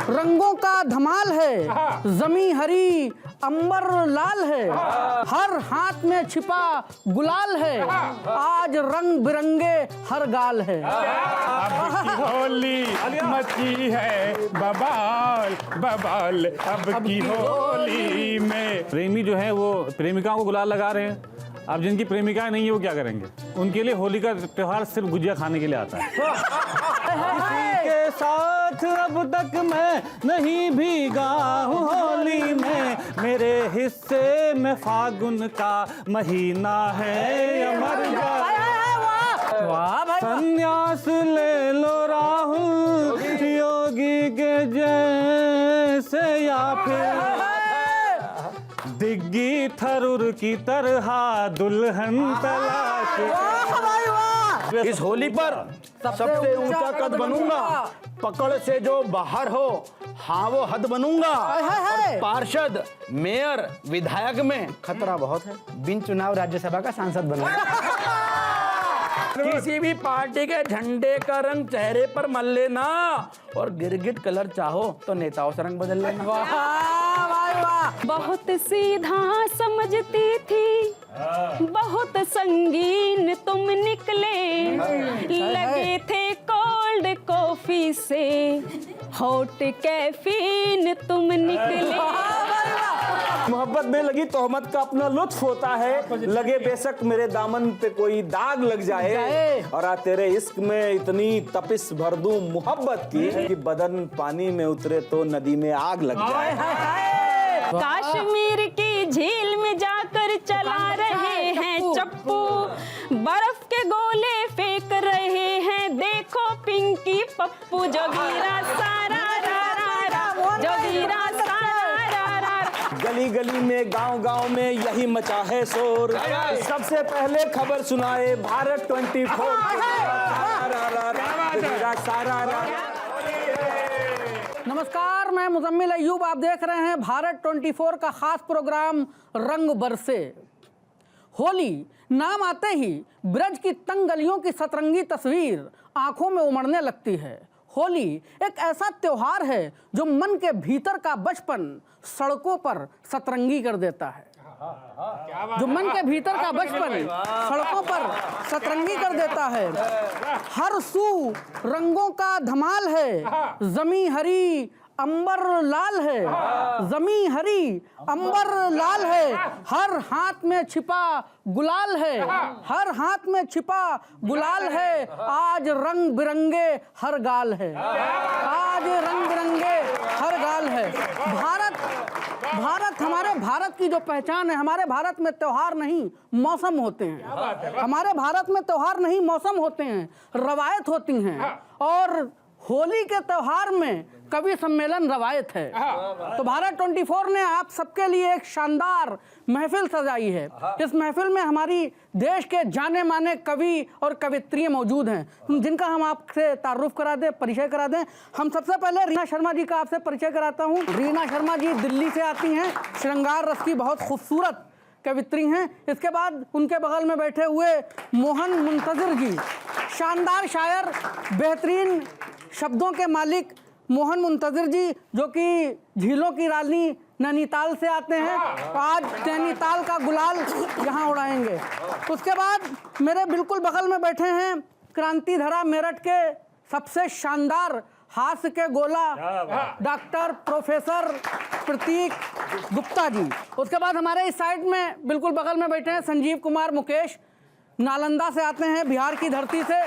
रंगों का धमाल है, जमी हरी अंबर लाल है, हर हाथ में छिपा गुलाल है, आज रंग बिरंगे हर गाल है। अब की होली मची है बबाल बबाल, अब की होली में। प्रेमी जो है वो प्रेमिकाओं को गुलाल लगा रहे हैं। अब जिनकी प्रेमिकाएं नहीं है वो क्या करेंगे? उनके लिए होली का त्योहार सिर्फ गुजिया खाने के लिए आता है। किसी के साथ अब तक मैं नहीं भीगा हूँ होली में, मेरे हिस्से में फागुन का महीना है अमर वाह भाई, संन्यास ले लो राहुल योगी के जैसे, या फिर दिग्गी थरूर की तरह दुल्हन तलाश। वाह भाई वाह। इस होली पर सबसे ऊंचा कद बनूंगा, पकड़ से जो बाहर हो हाँ वो हद बनूंगा। और पार्षद, मेयर, विधायक में खतरा बहुत है, बिन चुनाव राज्यसभा का सांसद बनूंगा। किसी भी पार्टी के झंडे का रंग चेहरे पर मल लेना, और गिरगिट कलर चाहो तो नेताओं से रंग बदल लेना। वाह भाई वाह। बहुत सीधा समझती थी, बहुत संगीन तुम निकले, लगे थे कोल्ड कॉफी से, हॉट कैफीन तुम निकले। मोहब्बत में लगी तोहमत का अपना लुत्फ होता है, लगे बेशक मेरे दामन पे कोई दाग लग जाए, और आ तेरे इश्क में इतनी तपिश भर दूं मोहब्बत की कि बदन पानी में उतरे तो नदी में आग लग जाए। कश्मीर की झील में जाकर चला रहे हैं चप्पू, बर्फ के गोले फेंक रहे हैं, देखो पिंकी पप्पू, जोगीरा सारा रा रा रा, जोगीरा सारा रा रा। गली गली में गांव गांव में यही मचा है शोर, सबसे पहले खबर सुनाए भारत 24। नमस्कार, मैं मुजम्मिल अय्यूब, आप देख रहे हैं भारत 24 का खास प्रोग्राम रंग बरसे। होली नाम आते ही ब्रज की तंग गलियों की सतरंगी तस्वीर आंखों में उमड़ने लगती है। होली एक ऐसा त्योहार है जो मन के भीतर का बचपन सड़कों पर सतरंगी कर देता है, जो मन के भीतर का बचपन सड़कों पर सतरंगी कर देता है। हर सू रंगों का धमाल है, जमी हरी अंबर लाल है, जमी हरी अंबर लाल है, हर हाथ में छिपा गुलाल है, हर हाथ में छिपा गुलाल है, आज रंग बिरंगे हर गाल है, आज रंग बिरंगे हर गाल है। भारत हमारे भारत की जो पहचान है, हमारे भारत में त्योहार नहीं मौसम होते हैं, हमारे भारत में त्योहार नहीं मौसम होते हैं, रवायत होती हैं, और होली के त्योहार में कवि सम्मेलन रवायत है। तो भारत 24 ने आप सबके लिए एक शानदार महफिल सजाई है। इस महफिल में हमारी देश के जाने माने कवि और कवित्रियाँ मौजूद हैं, जिनका हम आपसे तारुफ करा दें, परिचय करा दें। हम सबसे पहले रीना शर्मा जी का आपसे परिचय कराता हूँ। रीना शर्मा जी दिल्ली से आती हैं, श्रृंगार रस की बहुत खूबसूरत कवित्री हैं। इसके बाद उनके बगल में बैठे हुए मोहन मुंतजिर जी, शानदार शायर, बेहतरीन शब्दों के मालिक मोहन मुंतजिर जी, जो कि झीलों की रानी नैनीताल से आते हैं, आज नैनीताल का गुलाल यहाँ उड़ाएंगे। उसके बाद मेरे बिल्कुल बगल में बैठे हैं क्रांति धरा मेरठ के सबसे शानदार हास्य के गोला डॉक्टर प्रोफेसर प्रतीक गुप्ता जी। उसके बाद हमारे इस साइड में बिल्कुल बगल में बैठे हैं संजीव कुमार मुकेश, नालंदा से आते हैं, बिहार की धरती से।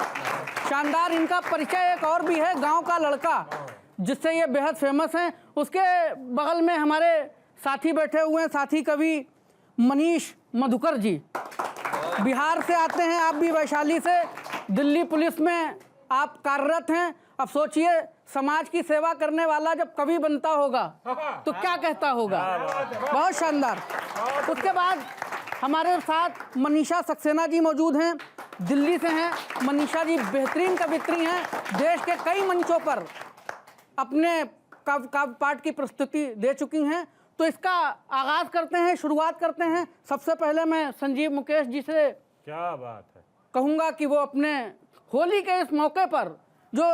शानदार इनका परिचय एक और भी है, गांव का लड़का, जिससे ये बेहद फेमस हैं। उसके बगल में हमारे साथी बैठे हुए हैं, साथी कवि मनीष मधुकर जी, बिहार से आते हैं, आप भी वैशाली से, दिल्ली पुलिस में आप कार्यरत हैं। अब सोचिए, समाज की सेवा करने वाला जब कवि बनता होगा तो क्या कहता होगा। बहुत शानदार। उसके बाद हमारे साथ मनीषा सक्सेना जी मौजूद हैं, दिल्ली से हैं। मनीषा जी बेहतरीन कवित्री हैं, देश के कई मंचों पर अपने काव्य पाठ की प्रस्तुति दे चुकी हैं। तो इसका आगाज करते हैं, शुरुआत करते हैं। सबसे पहले मैं संजीव मुकेश जी से क्या बात है कहूँगा कि वो अपने होली के इस मौके पर, जो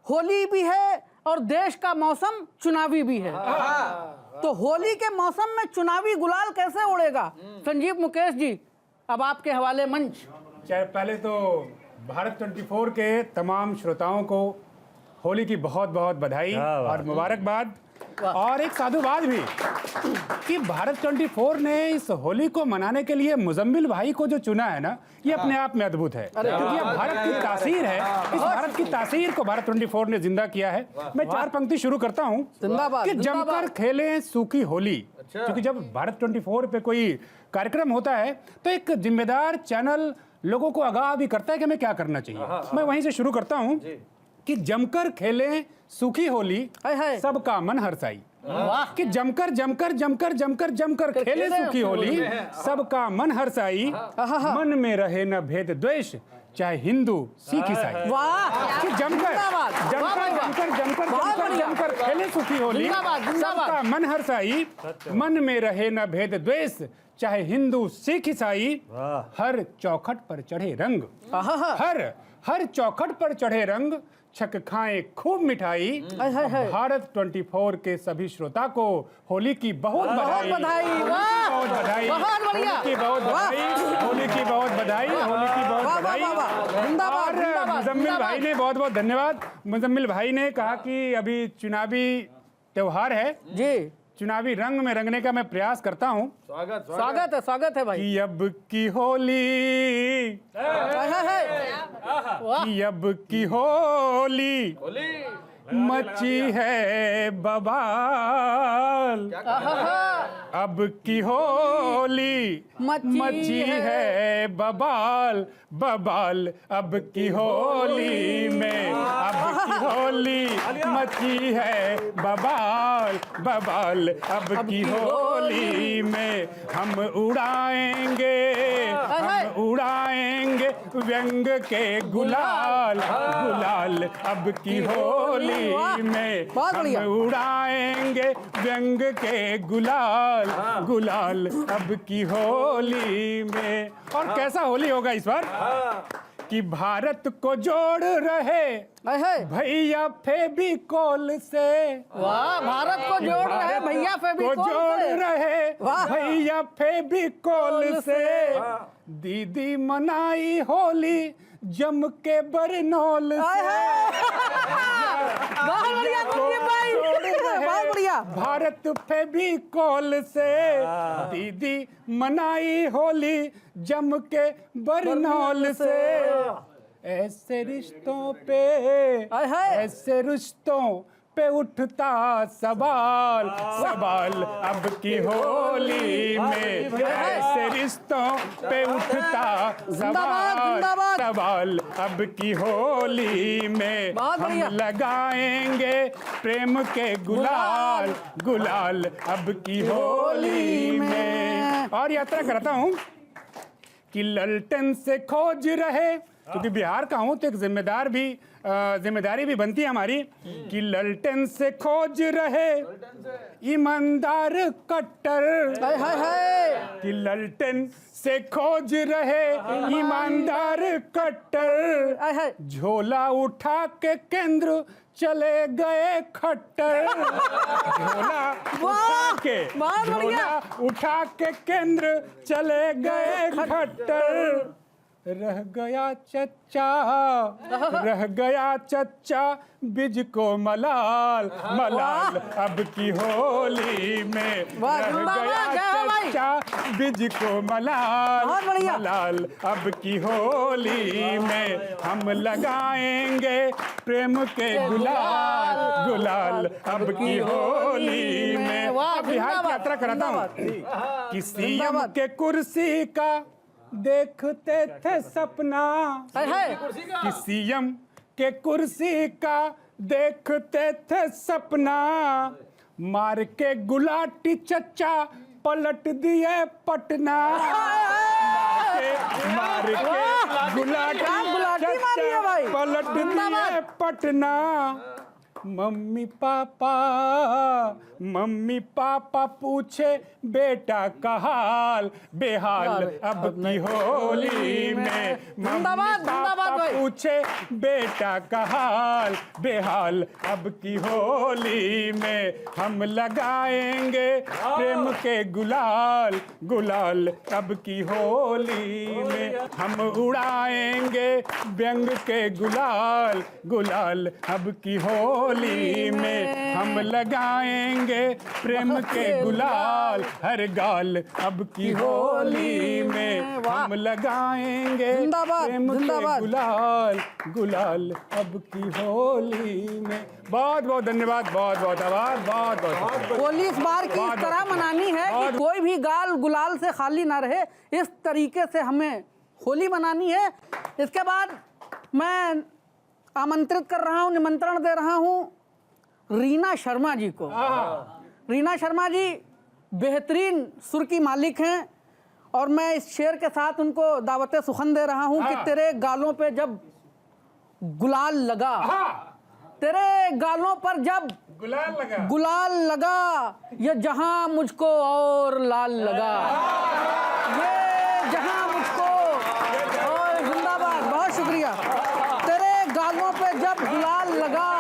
होली भी है और देश का मौसम चुनावी भी है। तो होली के मौसम में चुनावी गुलाल कैसे उड़ेगा? संजीव मुकेश जी, अब आपके हवाले मंच। चाहे पहले तो भारत 24 के तमाम श्रोताओं को होली की बहुत बहुत बधाई और मुबारकबाद, और एक साधुवाद भी कि भारत 24 ने इस होली को मनाने के लिए मुजम्मिल भाई को जो चुना है ना, ये अपने आप में अद्भुत है, क्योंकि ये भारत की तासीर है। इस भारत की तासीर को भारत 24 ने जिंदा किया है। मैं 4 पंक्ति शुरू करता हूँ जिंदाबाद, कि जमकर खेलें सूखी होली। क्योंकि जब भारत 24 पे कोई कार्यक्रम होता है तो एक जिम्मेदार चैनल लोगों को आगाह भी करता है कि हमें क्या करना चाहिए। मैं वहीं से शुरू करता हूँ कि जमकर खेलें सूखी होली, सबका मन हर्षाई। कि जमकर जमकर जमकर जमकर जमकर खेले सूखी होली, सबका मन हर्षाई। मन में रहे न भेद द्वेष, चाहे हिंदू सिख ईसाई। वाह! कि जमकर जमकर जमकर जमकर जमकर जमकर खेले सूखी होली, सबका मन हर्षाई। मन में रहे न भेद द्वेष, चाहे हिंदू सिख ईसाई। हर चौखट पर चढ़े रंग, हर चौखट पर चढ़े रंग, छक खाएं खूब मिठाई। भारत 24 के सभी श्रोता को होली की बहुत बधाई, बहुत बधाई, होली की बहुत बधाई, होली की बहुत बधाई, होली की बहुत बधाई। और मुजम्मिल भाई ने बहुत बहुत धन्यवाद। मुजम्मिल भाई ने कहा कि अभी चुनावी त्योहार है जी, चुनावी रंग में रंगने का मैं प्रयास करता हूँ। स्वागत है भाई। कि अब की होली, कि अब की होली मची है बवाल। अब की होली मची है बवाल, बवाल। अब की होली में, अब की होली मची है बवाल, बवाल। अब की होली में हम उड़ाएंगे, हम उड़ाएंगे व्यंग के गुलाल, गुलाल। अब की होली में हम उड़ाएंगे व्यंग के गुलाल, गुलाल। अब की होली में। और कैसा होली होगा इस बार कि भारत को जोड़ रहे भैया फेविकोल से। वाह! भारत को जोड़ रहे भैया फेविकोल से, जोड़ रहे भैया फेविकोल से। दीदी मनाई होली जम के बरनौल से। बहुत बढ़िया। भारत फेविकोल से दीदी मनाई होली जम के बरनौल से। ऐसे रिश्तों पे, ऐसे रिश्तों पे उठता सवाल, सवाल। अब की होली में ऐसे रिश्तों पे उठता सवाल, सवाल। अब की होली में हम लगाएंगे प्रेम के गुलाल, गुलाल। अब की होली में। और यात्रा करता हूँ कि ललटन से खोज रहे, क्योंकि बिहार का हूँ तो एक जिम्मेदारी भी बनती है हमारी कि ललटन से खोज रहे ईमानदार कट्टर। कि ललटन से खोज रहे ईमानदार कट्टर, झोला उठा के केंद्र चले गए खट्टर। झोला उठा के केंद्र चले गए खट्टर। रह गया चच्चा, रह गया चच्चा बिज को मलाल, मलाल। अब की होली में रह गया चच्चा बिज को मलाल, मलाल। अब की होली में हम लगाएंगे प्रेम के गुलाल, गुलाल। अब की होली में। बिहार की यात्रा कराता हूँ कि सीएम के कुर्सी का देखते थे सपना, कि सीएम के कुर्सी का देखते थे सपना। मार के गुलाटी चच्चा पलट दिए पटना। मार के गुलाटी चच्चा पलट दिए पटना। मम्मी पापा पूछे बेटा का हाल बेहाल अब की होली में। मम्मी जिंदाबाद, जिंदाबाद पापा भाई। पूछे बेटा का हाल बेहाल अब की होली में। हम लगाएंगे प्रेम के गुलाल गुलाल अब की होली में। हम उड़ाएंगे व्यंग के गुलाल गुलाल अब की होली में। हम लगाएंगे प्रेम के गुलाल हर गाल अब की होली में। हम लगाएंगे जिंदाबाद, प्रेम के जिंदाबाद। गुलाल गुलाल अब की होली में। बहुत बहुत धन्यवाद, बहुत बहुत आभार, बहुत बहुत होली इस बार की इस तरह मनानी है कि कोई भी गाल गुलाल से खाली ना रहे। इस तरीके से हमें होली मनानी है। इसके बाद मैं आमंत्रित कर रहा हूँ, निमंत्रण दे रहा हूँ रीना शर्मा जी को। रीना शर्मा जी बेहतरीन सुर की मालिक हैं और मैं इस शेर के साथ उनको दावत सुखन दे रहा हूँ कि तेरे गालों पे जब गुलाल लगा, तेरे गालों पर जब गुलाल लगा ये जहां मुझको और लाल लगा, ये जहां मुझको और जिंदाबाद। बहुत शुक्रिया। तेरे गालों पे जब गुलाल लगा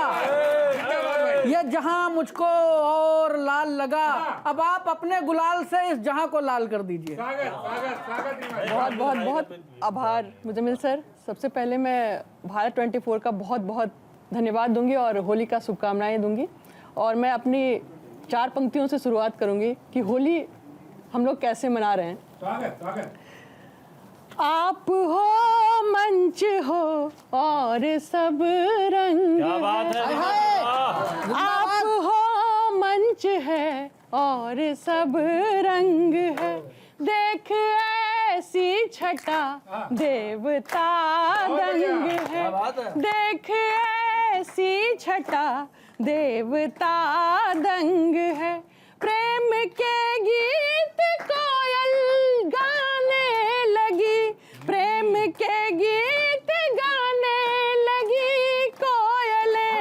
ये जहां मुझको और लाल लगा। अब आप अपने गुलाल से इस जहां को लाल कर दीजिए। बहुत बहुत बहुत आभार मुजम्मिल सर। सबसे पहले मैं भारत 24 का बहुत बहुत धन्यवाद दूंगी और होली का शुभकामनाएं दूंगी। और मैं अपनी 4 पंक्तियों से शुरुआत करूंगी कि होली हम लोग कैसे मना रहे हैं। आप हो मंच हो और सब रंग क्या बात है। आप हो मंच है और सब रंग है। देख ऐसी छटा देवता दंग है। देख ऐसी छटा देवता दंग है। प्रेम के गीत कोयल गाने लगी। प्रेम के गीत गाने लगी कोयलें।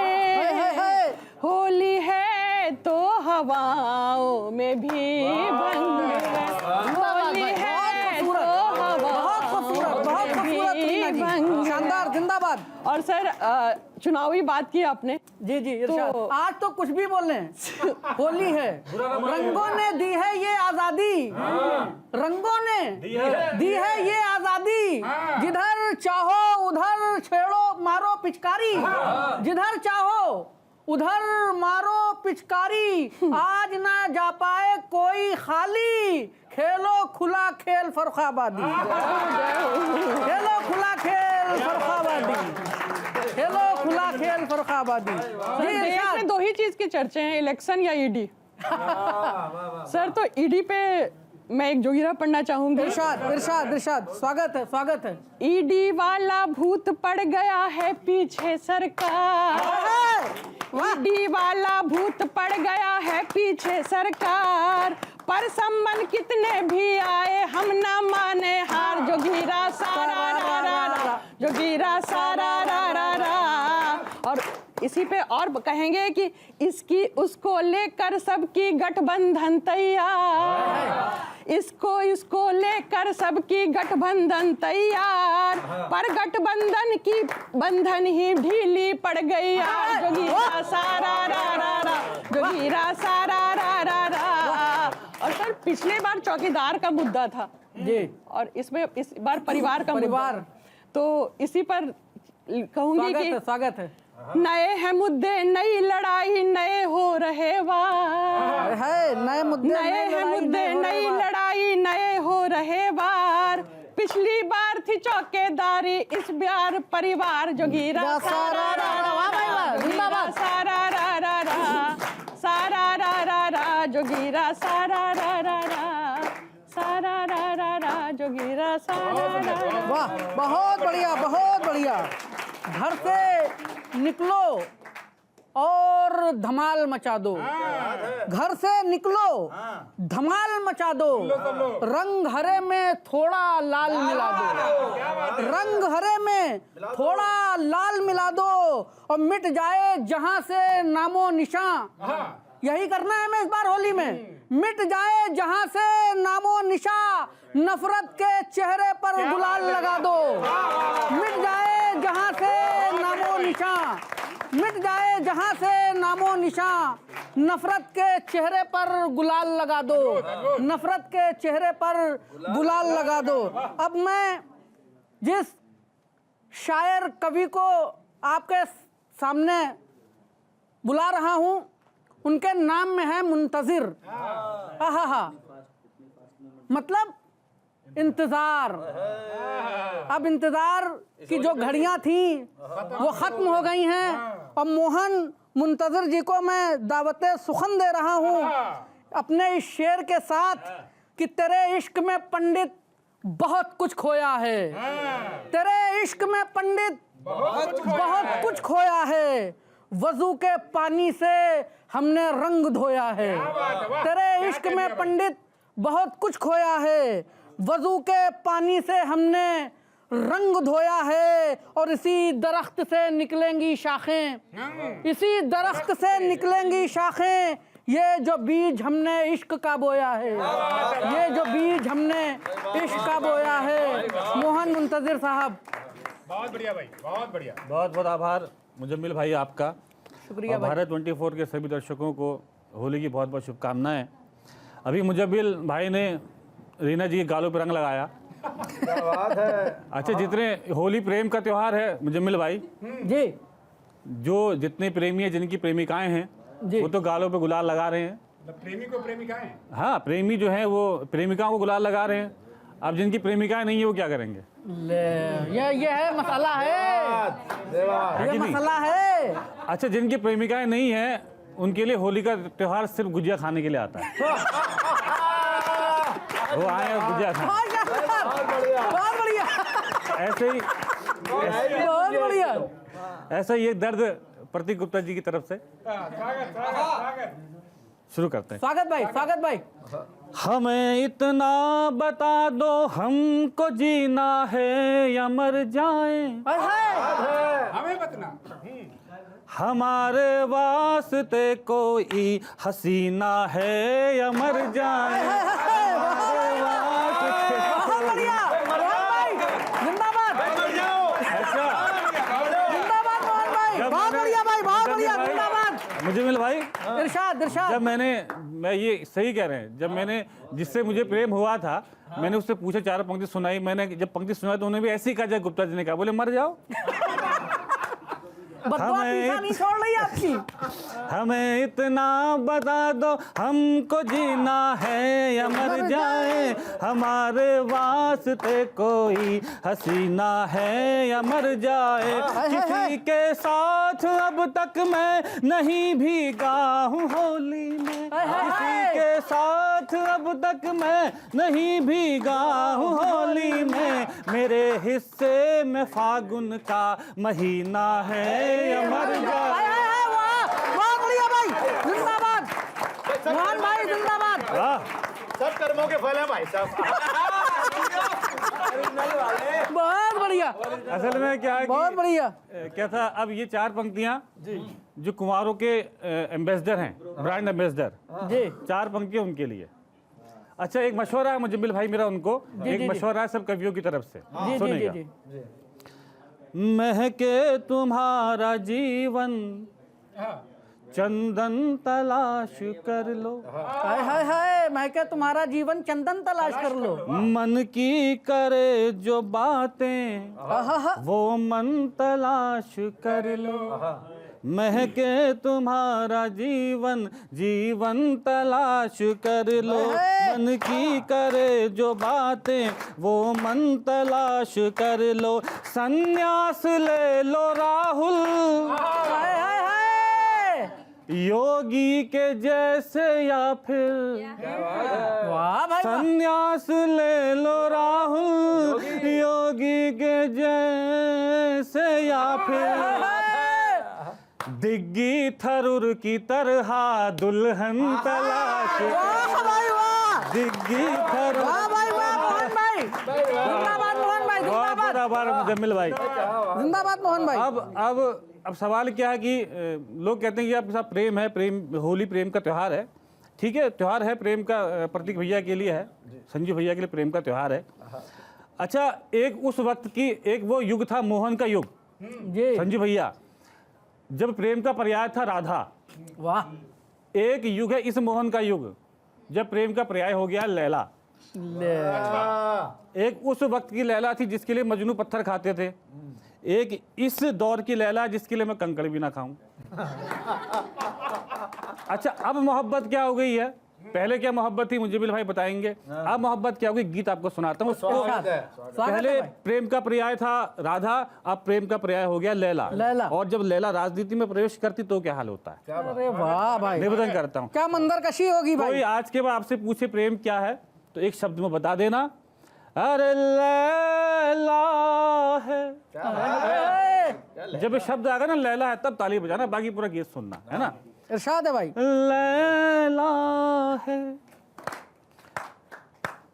होली है तो हवाओं में भी भंग है। होली है तो हवाओं में भी भंग। शानदार, जिंदाबाद। और सर चुनावी बात की आपने। जी जी इरशाद। आज तो कुछ भी बोल रहे हैं। होली है, रंगों ने दी है ये आजादी। रंगों ने दी है ये आजादी। जिधर चाहो उधर छेड़ो मारो पिचकारी। जिधर चाहो उधर मारो पिचकारी। आज ना जा पाए कोई खाली। खेलो खुला खेल फर्रुखाबादी। खेलो खुला खेल फर्रुखाबादी। खेलो खुला खेल फर्रुखाबादी। जी देश इरशाद। में 2 ही चीज की चर्चे हैं, इलेक्शन या ईडी। सर तो ईडी पे मैं एक जोगिरा पढ़ना चाहूंगी। इरशाद इरशाद इरशाद। स्वागत है, स्वागत है। ईडी वाला भूत पड़ गया है पीछे सरकार। ईडी वाला भूत पड़ गया है पीछे सरकार। पर संबंध कितने भी आए हम ना माने हार। जोगिरा सारा रा रा रा, जोगिरा सारा रा रा रा। और इसी पे और कहेंगे कि इसकी उसको लेकर सबकी गठबंधन तैयार। इसको लेकर सबकी गठबंधन तैयार। पर गठबंधन की बंधन ही ढीली पड़ गई यार। जोगिरा सारा रा रा रा, जोगिरा सारा रा रा रा। और सर पिछले बार चौकीदार का मुद्दा था जी, और इसमें इस बार परिवार का परिवार। मुद्दा। तो इसी पर कहूंगी स्वागत कि है, स्वागत है। नए हैं मुद्दे नई लड़ाई नए हो रहे वार। है नए मुद्दे, नए हैं मुद्दे नई लड़ाई नए हो रहे वार। पिछली बार थी चौकीदारी इस बार परिवार। जोगिरा सारा रा रा, जोगिरा सारा रा रा रा, सारा रा रा रा, जोगिरा सारा रा रा रा, सारा रा रा रा, जोगिरा सारा रा रा। वाह, बहुत बढ़िया, बहुत बढ़िया। घर से निकलो और धमाल मचा दो। घर से निकलो, धमाल मचा दो। रंग हरे में थोड़ा लाल मिला दो। रंग हरे में थोड़ा लाल मिला दो और मिट जाए जहां से नामो निशान। यही करना है हमें इस बार होली में। मिट जाए जहां से नामो निशा, नफरत के चेहरे पर गुलाल लगा दो। मिट जाए जहां से नामो निशा, मिट जाए जहां से नामो निशा, नफरत के चेहरे पर गुलाल लगा दो। नफरत के चेहरे पर गुलाल लगा दो। अब मैं जिस शायर कवि को आपके सामने बुला रहा हूं, उनके नाम में है मुंतजिर। आहा, मतलब इंतजार। अब इंतजार की जो घड़ियां थी वो खत्म हो गई हैं और मोहन मुंतजिर जी को मैं दावते सुखन दे रहा हूं अपने इस शेर के साथ कि तेरे इश्क में पंडित बहुत कुछ खोया है। तेरे इश्क में पंडित बहुत कुछ खोया है। वजू के पानी से हमने रंग धोया है। तेरे इश्क में पंडित बहुत कुछ खोया है। वजू के पानी से हमने रंग धोया है और इसी दरख्त से निकलेंगी शाखें। इसी दरख्त से निकलेंगी शाखें। ये जो बीज हमने इश्क का बोया है, ये जो बीज हमने इश्क का बोया है। मोहन मुंतजिर साहब। बहुत बढ़िया भाई, बहुत बढ़िया। बहुत बहुत आभार मुजम्मिल भाई आपका। शुक्रिया और भारत 24 के सभी दर्शकों को होली की बहुत बहुत शुभकामनाएं। अभी मुजम्मिल भाई ने रीना जी के गालों पर रंग लगाया। क्या बात है। अच्छा, जितने होली प्रेम का त्योहार है मुजम्मिल भाई जी, जो जितने प्रेमी हैं, जिनकी प्रेमिकाएं हैं, जी। वो तो गालों पे गुलाल लगा रहे हैं। प्रेमी को प्रेमिकाएं। हाँ, प्रेमी जो है वो प्रेमिकाओं को गुलाल लगा रहे हैं। अब जिनकी प्रेमिकाएं नहीं है वो क्या करेंगे? ये है मसाला है, है ये कि नहीं? मसाला है। अच्छा, जिनकी प्रेमिकाएं नहीं है उनके लिए होली का त्योहार सिर्फ गुजिया खाने के लिए आता है। वो आए और गुजिया खाएं। बहुत बढ़िया, ऐसे ही बहुत बढ़िया। ऐसा ही एक दर्द प्रतीक गुप्ता जी की तरफ से शुरू करते हैं। स्वागत भाई, स्वागत भाई। हमें इतना बता दो, हमको जीना है या मर जाएं। हमें बतना। हमारे वास्ते कोई हसीना है या मर जाएं। हमारे वास्ते बहुत बढ़िया मोहन भाई, जिंदाबाद। अच्छा, जिंदाबाद मोहन भाई, बहुत बढ़िया भाई, बहुत बढ़िया, जिंदाबाद। मुजम्मिल भाई, इरशाद, इरशाद। जब मैं ये सही कह रहे हैं, जब मैंने जिससे मुझे प्रेम हुआ था, मैंने उससे पूछा, 4 पंक्ति सुनाई। मैंने जब पंक्ति सुनाई तो उन्होंने भी ऐसे ही कहा, जय गुप्ता जी ने कहा, बोले मर जाओ। बददुआ पीछा नहीं छोड़ रही आपकी। हमें इतना बता दो, हमको जीना है या मर जाए। हमारे वास्ते कोई हसीना है या मर जाए। किसी के साथ अब तक मैं नहीं भीगा हूँ होली में। किसी के साथ अब तक मैं नहीं भीगा हूँ होली में। मेरे हिस्से में फागुन का महीना है या मर जाए। वाह, बहुत बढ़िया भाई, जिंदाबाद। मोहन भाई जिंदाबाद। सब कर्मों के फल है भाई साहब। बहुत बढ़िया, असल में क्या है बहुत बढ़िया। क्या था, अब ये 4 पंक्तियां जो कुंवारों के एम्बेसडर हैं, ब्रांड एम्बेसडर जी, 4 पंक्तियां उनके लिए। अच्छा, एक मशवरा है मुजम्मिल भाई मेरा उनको, एक मशवरा है सब कवियों की तरफ से, जी, जी, सुनिएगा। जी। महके तुम्हारा जीवन चंदन तलाश कर लो। हाय हाय हाय, मैं क्या तुम्हारा जीवन चंदन तलाश कर लो। मन की करे जो बातें आहा, वो मन तलाश कर लो। महके तुम्हारा जीवन, जीवन तलाश कर लो। मन की करे जो बातें वो मन तलाश कर लो। संन्यास ले लो राहुल, हाय हाय हाय। योगी के जैसे या फिर वाह भाई, वाह। संन्यास ले लो राहुल, योगी के जैसे या फिर दिग्गी थरुर की तरह दुल्हन तलाश, वाह भाई वाह, दिग्गी थरुर। वाह भाई वाह, मोहन भाई जिंदाबाद, मोहन भाई बहुत जिंदाबाद, बड़ा मुजम्मिल भाई। जिंदाबाद मोहन भाई। अब सवाल क्या है कि लोग कहते हैं कि आपके साथ प्रेम है, प्रेम होली प्रेम का त्यौहार है। ठीक है, त्यौहार है, प्रेम का प्रतीक भैया के लिए है, संजू भैया के लिए प्रेम का त्यौहार है। अच्छा, एक उस वक्त की एक वो युग था, मोहन का युग, जी संजू भैया, जब प्रेम का पर्याय था राधा। वाह, एक युग है इस मोहन का युग, जब प्रेम का पर्याय हो गया लैला। एक उस वक्त की लैला थी जिसके लिए मजनू पत्थर खाते थे, एक इस दौर की लैला जिसके लिए मैं कंकड़ भी ना खाऊं। अच्छा, अब मोहब्बत क्या हो गई है? पहले क्या मोहब्बत थी मुझे भी भाई बताएंगे। अब मोहब्बत क्या हो गई, गीत आपको सुनाता हूँ। स्वागत है पहले भाई। प्रेम का पर्याय था राधा, अब प्रेम का पर्याय हो गया लैला। लैला। और जब लैला राजनीति में प्रवेश करती तो क्या हाल होता है? अरे वाह भाई, निवेदन करता हूँ, क्या मंदर कशी होगी कोई भाई। आज के बाद आपसे पूछे प्रेम क्या है तो एक शब्द में बता देना, अरे लैला है। जब ये शब्द आएगा ना लैला है तब ताली बजाना, बाकी पूरा गीत सुनना है ना। इरशाद है भाई। लैला है,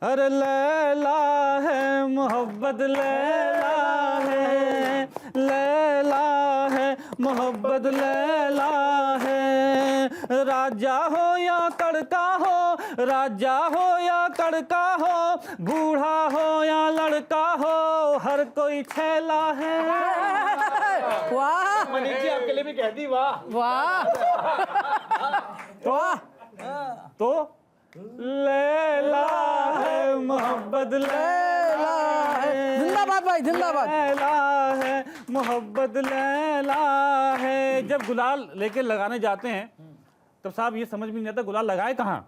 अरे लैला है मोहब्बत, लैला है, लैला है मोहब्बत, लैला है। राजा हो या तड़का हो, राजा हो या तड़का हो, बूढ़ा हो या लड़का हो, हर कोई छैला है। वाह मनीष जी आपके लिए भी कह दी वाह। वाह वाह, तो लैला है मोहब्बत, लैला है, जिंदाबाद भाई जिंदाबाद। लैला है मोहब्बत, लैला है। जब गुलाल लेके लगाने जाते हैं तब साहब ये समझ में नहीं आता गुलाल लगाए कहाँ,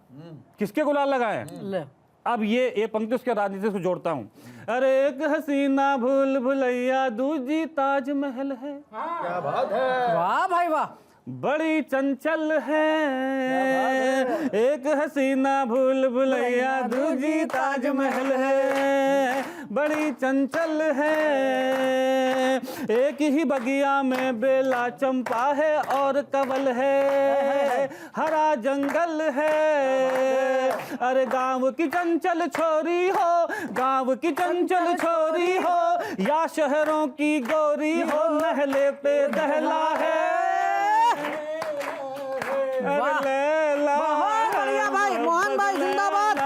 किसके गुलाल लगाए। ले अब ये पंक्ति उसके राजनीति से जोड़ता हूँ। अरे एक हसीना भूल भुलैया दूजी ताजमहल है, क्या बात है। वाह भाई वाह, बड़ी चंचल है। एक हसीना भूल भुलैया दूजी ताजमहल है, बड़ी चंचल है। एक ही बगिया में बेला चंपा है और कवल है, हरा जंगल है। अरे गांव की चंचल छोरी हो, गांव की चंचल छोरी हो, या शहरों की गोरी हो, नहले पे दहला है। वाह, लैला बहुत बढ़िया भाई, मोहन भाई जिंदाबाद।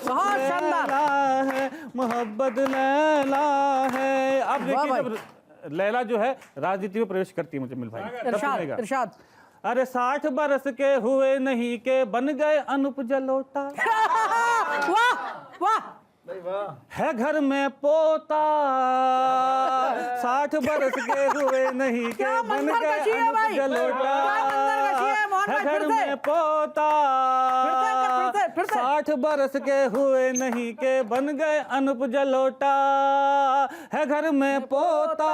बहुत शानदार। लैला है मोहब्बत, लैला है। अब वाह देखिए भाई। जब लैला जो है राजनीति में प्रवेश करती है मुजम्मिल भाई, तब इरशाद सुनेगा। इरशाद। अरे 60 बरस के हुए नहीं के बन गए अनूप जलोटा, वाह वाह, है घर में पोता। 60 बरस के हुए नहीं के क्या बन मंजर गए कशी है अनूप भाई? जलोटा, क्या मंजर कशी है मोहन है भाई, घर फिर से। में पोता। फिर से। 60 बरस के हुए नहीं के बन गए अनूप जलोटा, है घर में पोता।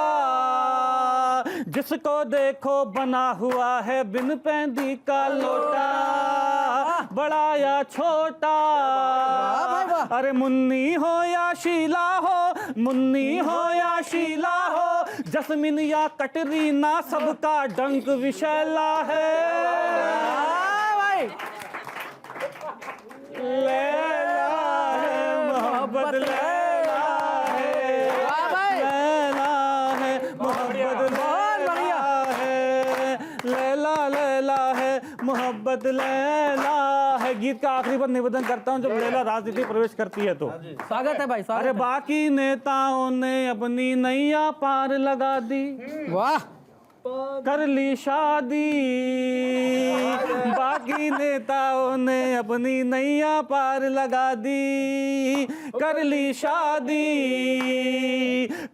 जिसको देखो बना हुआ है बिन पैंदी का लोटा, बड़ा या छोटा। भाई वाह। अरे मुन्नी हो या शीला हो, मुन्नी हो या शीला हो, जस्मिन या कटरीना, सबका डंक विशैला है। वाह भाई, लैला है मोहब्बत, लैला है, वाह भाई, लैला है मोहब्बत, बहुत बढ़िया। है लैला, लैला है मोहब्बत, लैला है। गीत का आखिरी पर निवेदन करता हूँ, जब लैला राजनीति में प्रवेश करती है तो स्वागत है भाई, स्वागत अरे है। बाकी नेताओं ने अपनी नैया पार लगा दी, वाह, कर ली शादी। बाकी नेताओं ने अपनी नैया पार लगा दी, कर ली शादी।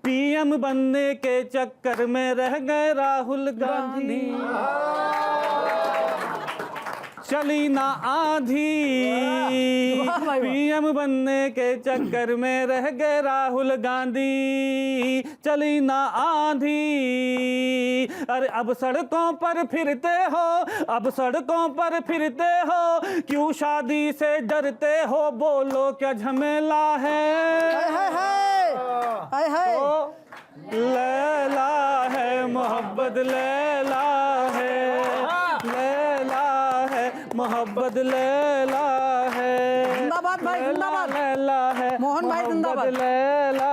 पीएम बनने के चक्कर में रह गए राहुल गांधी, चली ना आंधी। वाह भाई वाह। पीएम बनने के चक्कर में रह गए राहुल गांधी, चली ना आंधी। अरे अब सड़कों पर फिरते हो, अब सड़कों पर फिरते हो, क्यों शादी से डरते हो, बोलो क्या झमेला है। हाय हाय हाय हाय। तो लैला है मोहब्बत लैला है, लैला है मोहब्बत लैला है, जिंदाबाद भाई, जिंदाबाद। लैला है मोहन भाई जिंदाबाद। मोहब्बत लैला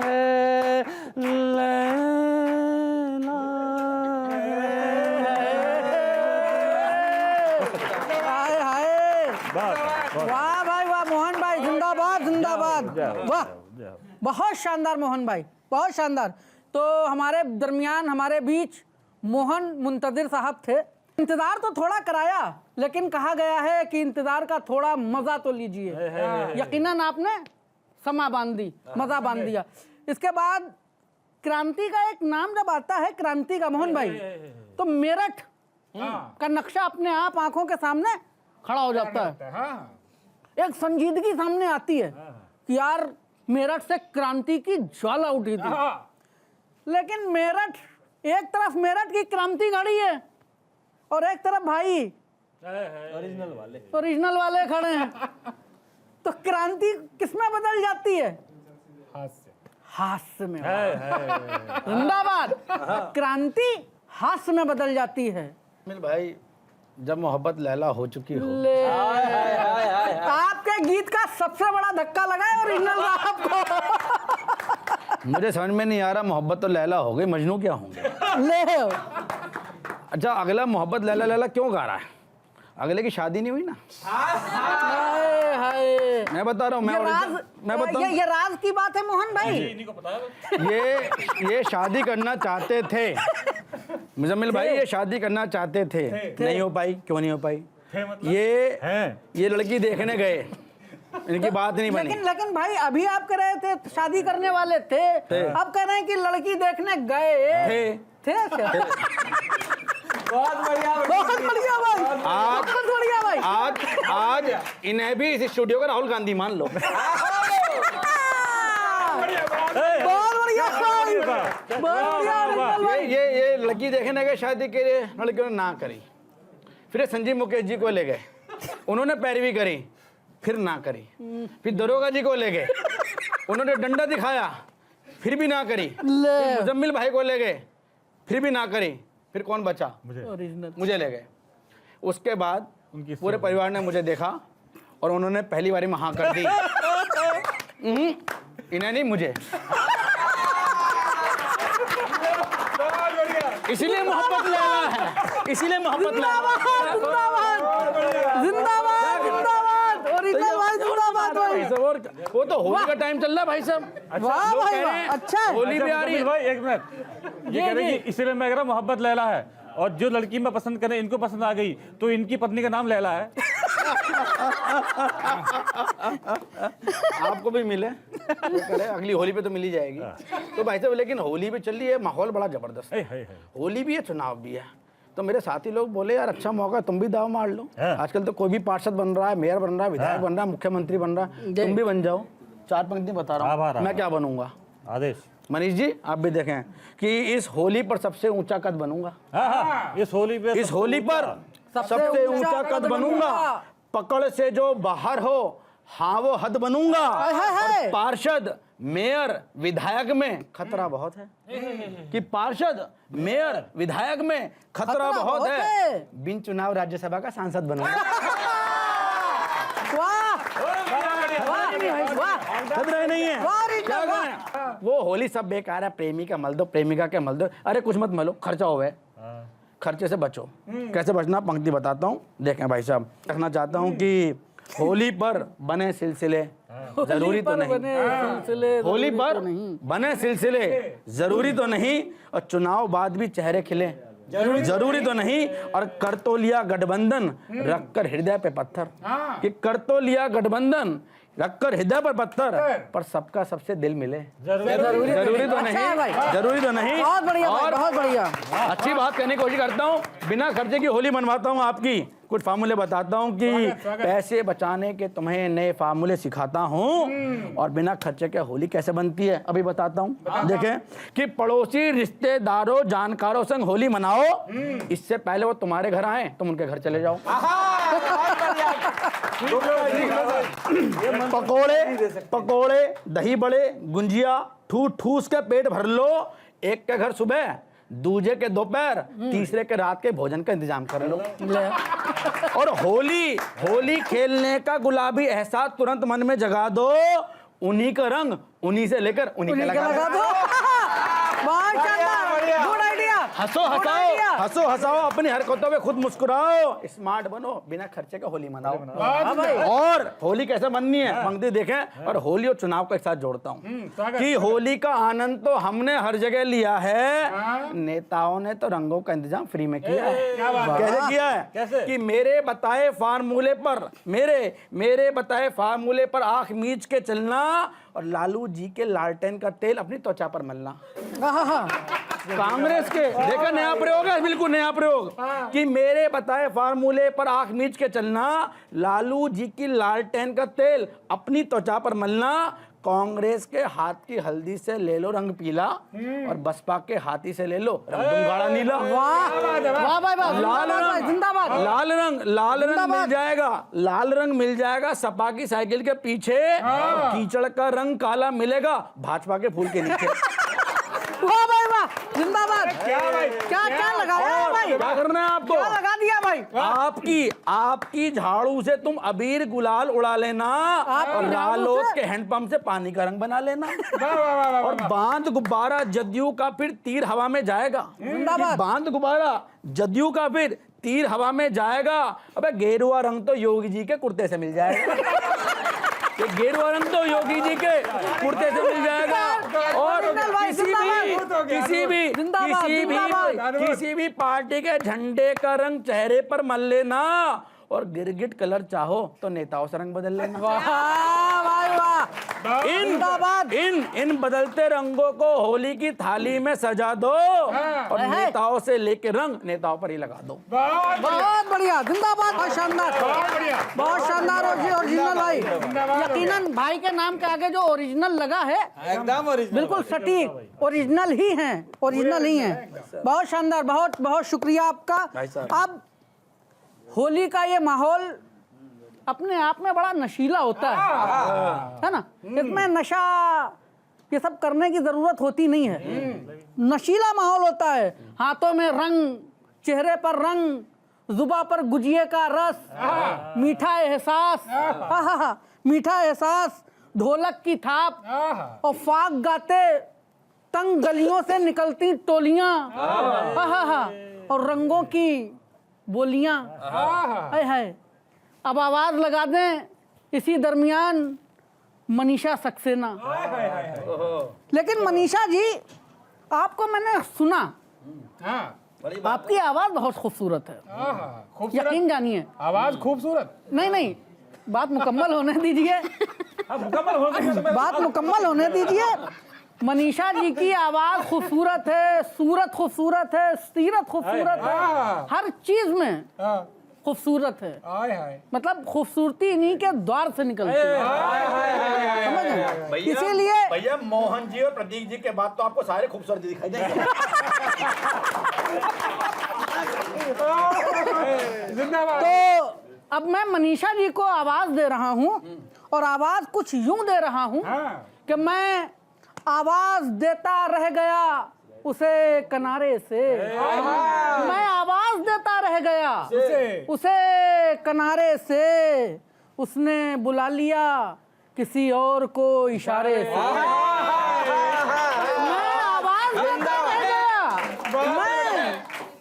है, लैला हाय हाय, वाह भाई वाह, मोहन भाई जिंदाबाद जिंदाबाद, वाह बहुत शानदार मोहन भाई, बहुत शानदार। तो हमारे दरमियान, हमारे बीच मोहन मुंतजिर साहब थे। इंतजार तो थोड़ा कराया, लेकिन कहा गया है कि इंतजार का थोड़ा मजा तो लीजिए। यकीनन आपने समा बांध दी, मजा बांध दिया। इसके बाद क्रांति का एक नाम जब आता है, क्रांति का, मोहन भाई, तो मेरठ का नक्शा अपने आप आंखों के सामने खड़ा हो जाता है। हाँ, एक संजीदगी सामने आती है कि यार मेरठ से क्रांति की ज्वाला उठी थी। लेकिन मेरठ, एक तरफ मेरठ की क्रांति खड़ी है और एक तरफ भाई ओरिजिनल वाले खड़े हैं। तो क्रांति किसमें बदल जाती है? हास्य में। जिंदाबाद। क्रांति हास्य में बदल जाती है। मिल भाई, जब मोहब्बत लैला हो चुकी हो, ले आपके गीत का सबसे बड़ा धक्का लगा है ओरिजिनल साहब को। मुझे समझ में नहीं आ रहा, मोहब्बत तो लैला हो गई, मजनू क्या होंगे? ले अच्छा, अगला मोहब्बत लैला लैला क्यों गा रहा है? अगले की शादी नहीं हुई ना। हाय हाय, मैं बता रहा हूँ, मैं बताऊँ, ये राज की बात है मोहन भाई। ये शादी करना चाहते थे मुजम्मिल भाई, ये शादी करना चाहते थे, नहीं हो पाई। क्यों नहीं हो पाई? ये लड़की देखने गए, इनकी बात नहीं बनी। लेकिन भाई अभी आप कह रहे थे शादी करने वाले थे, अब कह रहे हैं कि लड़की देखने गए थे। बहुत बढ़िया, बहुत बढ़िया भाई, बहुत बढ़िया भाई। आज इन्हें भी इस स्टूडियो का राहुल गांधी मान लो। बहुत बढ़िया भाई, बहुत बढ़िया। ये लड़की देखने गए, शादी के लिए लड़कियों ने ना करी। फिर संजीव मुकेश जी को ले गए, उन्होंने पैरवी करी, फिर ना करी। फिर दरोगा जी को ले गए, उन्होंने डंडा दिखाया, फिर भी ना करी। फिर मुजम्मिल भाई को ले गए, फिर भी ना करी। फिर कौन बचा? मुझे ले गए। उसके बाद पूरे परिवार ने मुझे देखा और उन्होंने पहली बारी में हाँ कर दी। इन्हें नहीं, मुझे। इसीलिए मोहब्बत लैला है, इसीलिए मोहब्बत लैला। जिंदाबाद जिंदाबाद, ओरिजिनल भाई जिंदाबाद भाई। वो तो होली का टाइम चल रहा है भाई साहब। वाह भाई वाह, अच्छा है। होली भी आ रही है भाई। एक मिनट, ये कह रहे कि इसीलिए मैं कह रहा मोहब्बत लैला है, और जो लड़की मैं पसंद करें इनको पसंद आ गई, तो इनकी पत्नी का नाम लैला है। आपको भी मिले, अगली होली पे तो मिल ही जाएगी। तो भाई साहब, लेकिन होली पे चल रही है, माहौल बड़ा जबरदस्त है। होली भी है, चुनाव भी है। तो मेरे साथी लोग बोले यार अच्छा मौका, तुम भी दाव मार लो। आजकल तो कोई भी पार्षद बन रहा है, मेयर बन रहा है, विधायक बन रहा है, मुख्यमंत्री बन रहा है, तुम भी बन जाओ। 4 पंक्ति बता रहा हूँ मैं क्या बनूंगा। आदेश। मनीष जी, आप भी देखें कि इस होली पर सबसे ऊंचा कद बनूंगा। इस होली पर सबसे ऊंचा कद बनूंगा। पकड़ से जो बाहर हो, हाँ वो हद बनूंगा। और पार्षद, मेयर, विधायक में खतरा बहुत है। कि पार्षद, मेयर, विधायक में खतरा बहुत है। बिन चुनाव राज्यसभा का सांसद बनूंगा। खतरा नहीं है। क्या करें? वो होली सब बेकार है, प्रेमी का मल दो, प्रेमिका के मल दो। अरे कुछ मत मलो, खर्चा हो गए, खर्चे से बचो। कैसे बचना, पंक्ति बताता हूँ, देखें भाई साहब। रखना चाहता हूँ कि होली पर बने सिलसिले जरूरी तो नहीं, होली पर बने सिलसिले जरूरी तो नहीं, और चुनाव बाद भी चेहरे खिले जरूरी तो नहीं। और कर तो लिया गठबंधन, रखकर हृदय पे पत्थर। कि कर तो लिया गठबंधन, रखकर हृदय पर पत्थर, पर सबका सबसे दिल मिले जरूरी तो नहीं, जरूरी तो नहीं। बहुत बढ़िया, बहुत बढ़िया। अच्छी बात करने की कोशिश करता हूँ, बिना खर्चे की होली मनवाता हूँ आपकी। कुछ फार्मूले बताता हूँ कि पैसे बचाने के तुम्हें नए फार्मूले सिखाता हूँ, और बिना खर्चे के होली कैसे बनती है अभी बताता हूँ। देखें कि पड़ोसी, रिश्तेदारों, जानकारों संग होली मनाओ, इससे पहले वो तुम्हारे घर आए तुम उनके घर चले जाओ। पकोड़े, दही बड़े, गुंजिया, ठूस ठूस के पेट भर लो, एक के घर सुबह, दूजे के दोपहर, तीसरे के रात के भोजन का इंतजाम कर लो। और होली खेलने का गुलाबी एहसास तुरंत मन में जगा दो, उन्हीं का रंग उन्हीं से लेकर उन्हीं के लगा दो। बहुत शानदार, गुड आइडिया। हंसो हंसाओ, अपनी हरकतों में खुद मुस्कुराओ, स्मार्ट बनो, बिना खर्चे का होली मनाओ। और होली कैसे बननी है पंक्ति देखें, और होली और चुनाव को एक साथ जोड़ता हूँ कि होली का आनंद तो हमने हर जगह लिया है, नेताओं ने तो रंगों का इंतजाम फ्री में किया है। कैसे किया है कि मेरे बताए फार्मूले पर आंख मीच के चलना और लालू जी के लालटेन का तेल अपनी त्वचा पर मलना। कांग्रेस के देखा नया प्रयोग है, बिल्कुल नया प्रयोग कि मेरे बताए फार्मूले पर आंख मीच के चलना, लालू जी की लालटेन का तेल अपनी त्वचा पर मलना, कांग्रेस के हाथ की हल्दी से ले लो रंग पीला और बसपा के हाथी से ले लो रंग गाढ़ा नीला। वाह भाई वाह, जिंदाबाद। लाल रंग मिल जाएगा सपा की साइकिल के पीछे, कीचड़ का रंग काला मिलेगा भाजपा के फूल के नीचे। वाह भाई वाह, जिंदाबाद। क्या लगाया है भाई? क्या करना है आपको? क्या लगा दिया भाई? आपकी झाड़ू से तुम अबीर गुलाल उड़ा लेना और रालोद के हैंडपंप से पानी का रंग बना लेना। और बांध गुब्बारा जदयू का फिर तीर हवा में जाएगा। बांध गुब्बारा जदयू का फिर तीर हवा में जाएगा। अबे गेरुआ रंग तो योगी जी के कुर्ते से मिल जाएगा। ये गेरुआ रंग तो योगी जी के कुर्ते से मिल जाएगा। और किसी भी पार्टी के झंडे का रंग चेहरे पर मल लेना और गिरगिट कलर चाहो तो नेताओं से रंग बदल लेना। इन बदलते रंगों को होली की थाली में सजा दो और नेताओं से लेके रंग नेताओं पर ही लगा दो। बहुत बढ़िया, जिंदाबाद। बहुत शानदार, बहुत शानदार। ओरिजिनल भाई, यकीनन भाई के नाम के आगे जो ओरिजिनल लगा है एकदम बिल्कुल सटीक ओरिजिनल ही है। बहुत शानदार, बहुत बहुत शुक्रिया आपका। अब होली का ये माहौल अपने आप में बड़ा नशीला होता है ना? इसमें नशा ये सब करने की जरूरत होती नहीं है। नशीला माहौल होता है, हाथों में रंग, चेहरे पर रंग, जुबा पर गुजिये का रस, मीठा एहसास, ढोलक की थाप और फाग गाते तंग गलियों से निकलती टोलियां और रंगों की बोलियां। है अब आवाज लगा दें इसी दरमियान मनीषा सक्सेना। लेकिन मनीषा जी, आपको मैंने सुना, आपकी आवाज बहुत खूबसूरत है, यकीन जानिए। आवाज खूबसूरत? नहीं, बात मुकम्मल होने दीजिए। बात मुकम्मल होने दीजिए। मनीषा जी की आवाज खूबसूरत है, सूरत खूबसूरत है, सीरत खूबसूरत है, हर चीज में खूबसूरत है। मतलब खूबसूरती इन्हीं के द्वार से निकलती है, समझ गए? इसीलिए भैया मोहन जी और प्रतीक जी के बाद तो आपको सारे खूबसूरत दिखाई देंगे। तो अब मैं मनीषा जी को आवाज दे रहा हूँ और आवाज कुछ यूं दे रहा हूँ कि मैं आवाज देता रह गया उसे किनारे से। मैं आवाज देता रह गया उसे किनारे से, उसने बुला लिया किसी और को इशारे से। मैं आवाज देता रह गया,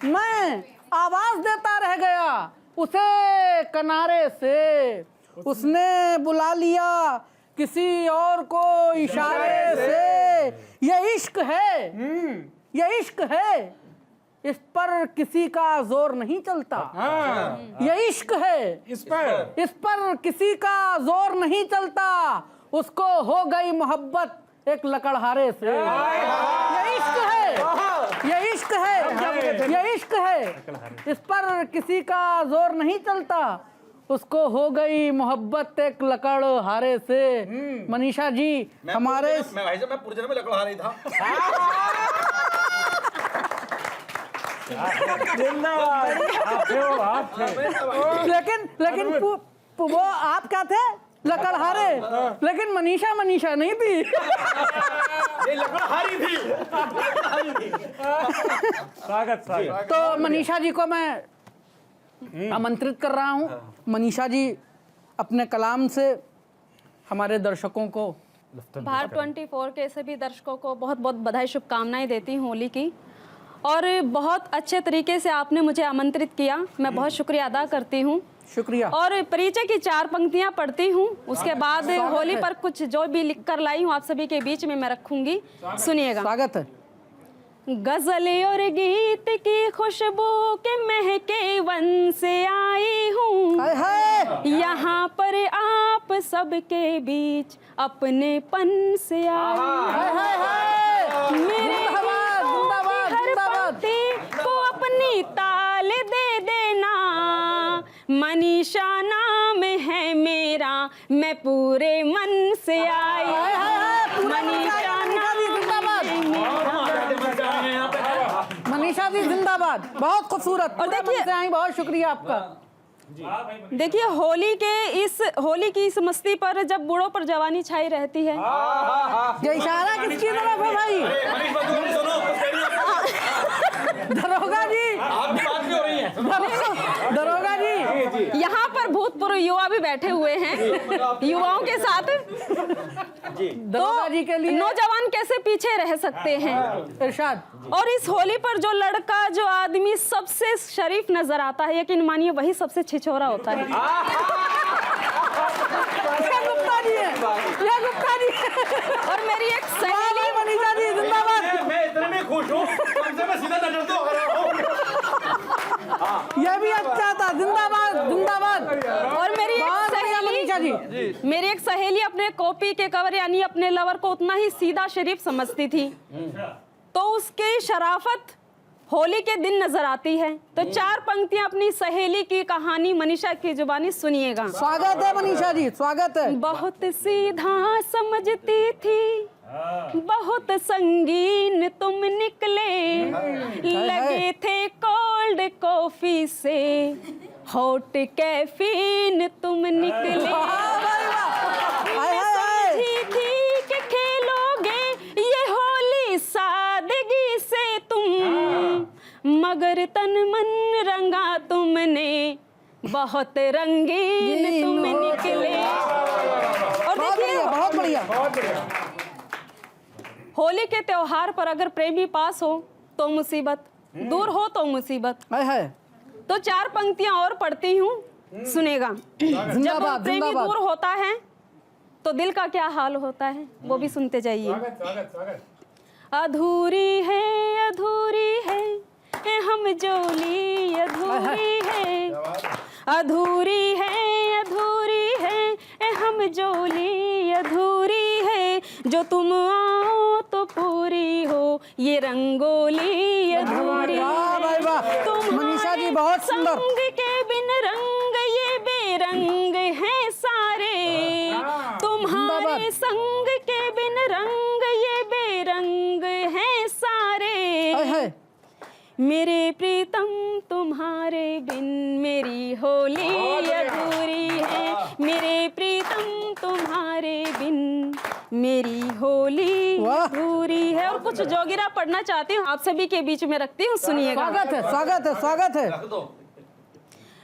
मैं आवाज देता रह गया उसे किनारे से, उसने बुला लिया किसी और को इशारे से। ये इश्क है, ये इश्क है, इस पर किसी का जोर नहीं चलता। ये इश्क है, इस पर किसी का जोर नहीं चलता, उसको हो गई मोहब्बत एक लकड़हारे से। ये इश्क है, ये इश्क है, ये इश्क है, इस पर किसी का जोर नहीं चलता, उसको हो गई मोहब्बत एक लकड़हारे से। मनीषा जी हमारे मैं पुरजन में लकड़हारा ही था। लेकिन वो आप क्या थे? लकड़हारे, लेकिन मनीषा मनीषा नहीं थी। ये लकड़हारी थी। स्वागत स्वागत। तो मनीषा जी को मैं आमंत्रित कर रहा हूँ। मनीषा जी अपने कलाम से हमारे दर्शकों को, भारत 24 के सभी दर्शकों को बहुत बहुत बधाई शुभकामनाएं देती हूँ होली की। और बहुत अच्छे तरीके से आपने मुझे आमंत्रित किया, मैं बहुत शुक्रिया अदा करती हूँ। शुक्रिया। और परिचय की 4 पंक्तियां पढ़ती हूँ, उसके बाद होली पर कुछ जो भी लिख कर लाई हूँ आप सभी के बीच में मैं रखूंगी, सुनिएगा। स्वागत है। गजल और गीत की खुशबू के महके वन से आई हूँ, हाय हाय। यहाँ पर आप सबके बीच अपनेपन से आई हूँ। हाय हाय हाय। मेरे जिंदाबाद, जिंदाबाद, हर जिंदाबाद। पंक्ति को अपनी ताल दे देना, मनीषा नाम है मेरा, मैं पूरे मन से आई। हाय हाय हाय। पूरा मनीषा मनीषा जी जिंदाबाद। मनीषा जी जिंदाबाद। बहुत खूबसूरत। और देखिए- पूरे मन से आई, बहुत शुक्रिया आपका। देखिए होली की इस मस्ती पर जब बूढ़ों पर जवानी छाई रहती है, ये इशारा किसकी तरफ है भाई? दरोगा जी, दरोगा जी। यहाँ पर भूतपूर्व युवा भी बैठे हुए हैं, युवाओं के साथ दरोगा जी के लिए नौजवान कैसे पीछे रह सकते हैं। इरशाद। और इस होली पर जो लड़का, जो आदमी सबसे शरीफ नजर आता है, यकीन मानिए वही सबसे छिछोरा होता है। ये गुप्ता जी है, ये गुप्ता जी है। और मेरी एक सहेली, मनीषा जी जिंदाबाद। मैं इतने में खुश हूँ, तुमसे मैं सीधा नजर तो हो रहा हूँ। ये भी अच्छा था। जिंदाबाद, जिंदाबाद। और बहुत बढ़िया मनीषा जी। मेरी एक सहेली अपने कॉपी के कवर यानी अपने लवर को उतना ही सीधा शरीफ समझती थी, तो उसकी शराफत होली के दिन नजर आती है। तो 4 पंक्तियां अपनी सहेली की कहानी मनीषा की जुबानी सुनिएगा। स्वागत है मनीषा जी, स्वागत है। बहुत सीधा समझती थी, बहुत संगीन तुम निकले, लगे थे कोल्ड कॉफी से, हॉट कैफीन तुम निकले। हाय हाय हाय। समझी थी कि खेलोगे ये होली सादगी से तुम, मगर तन मन रंगा तुमने, बहुत रंगीन तुम निकले। और बहुत देखिए बढ़िया, बहुत बढ़िया। होली के त्योहार पर अगर प्रेमी पास हो तो मुसीबत, दूर हो तो मुसीबत। हाय हाय। तो 4 पंक्तियां और पढ़ती हूँ, सुनेगा। जब जिंदाबाद, प्रेमी जिंदाबाद। दूर होता है तो दिल का क्या हाल होता है, वो भी सुनते जाइए। स्वागत स्वागत स्वागत। अधूरी है हम जोली, अधूरी है, अधूरी है हम जोली, अधूरी है, जो तुम आओ तो पूरी हो ये रंगोली, अधूरी वाह भाई वाह। मनीषा जी बहुत सुंदर। संग के बिन रंग ये बेरंग हैं सारे, तुम्हारे संग के बिन रंग ये बेरंग हैं सारे। हाय हाय। मेरे प्रीतम तुम्हारे बिन मेरी होली अधूरी है, मेरे प्रीतम तुम्हारे बिन मेरी होली वाह। अधूरी है। और कुछ जोगिरा पढ़ना चाहती हूँ, आप सभी के बीच में रखती हूँ, सुनिएगा। स्वागत है, स्वागत है, स्वागत है।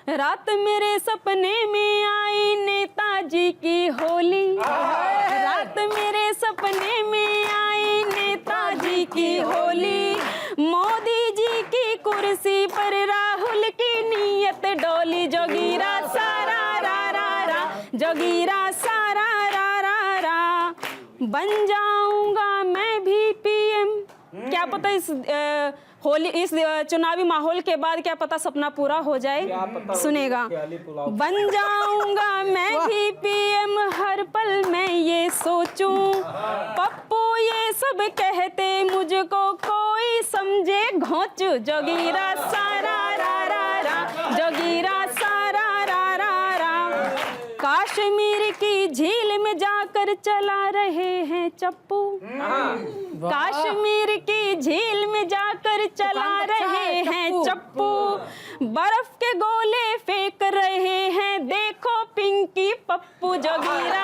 रात मेरे सपने में आई नेताजी की होली, रात मेरे सपने में आई नेताजी की होली, मोदी जी की कुर्सी पर राहुल की नीयत डोली, जोगीरा सारा रा रा रा, जोगीरा सारा रा रा रा, बन जाऊंगा मैं भी पीएम। क्या पता इस होली, इस चुनावी माहौल के बाद क्या पता सपना पूरा हो जाए, सुनेगा। बन जाऊंगा मैं भी पीएम, हर पल मैं ये सोचूं, पप्पू ये सब कहते मुझको कोई समझे घोंचू, जोगीरा सारा रा रा रा, जोगीरा सारा रा रा रा, काश्मीर की झील में जाकर चला रहे हैं चप्पू, काश्मीर की झील में जाकर चला रहे हैं चप्पू, बर्फ के गोले फेंक रहे हैं देखो पिंकी पप्पू। पप्पू जोगीरा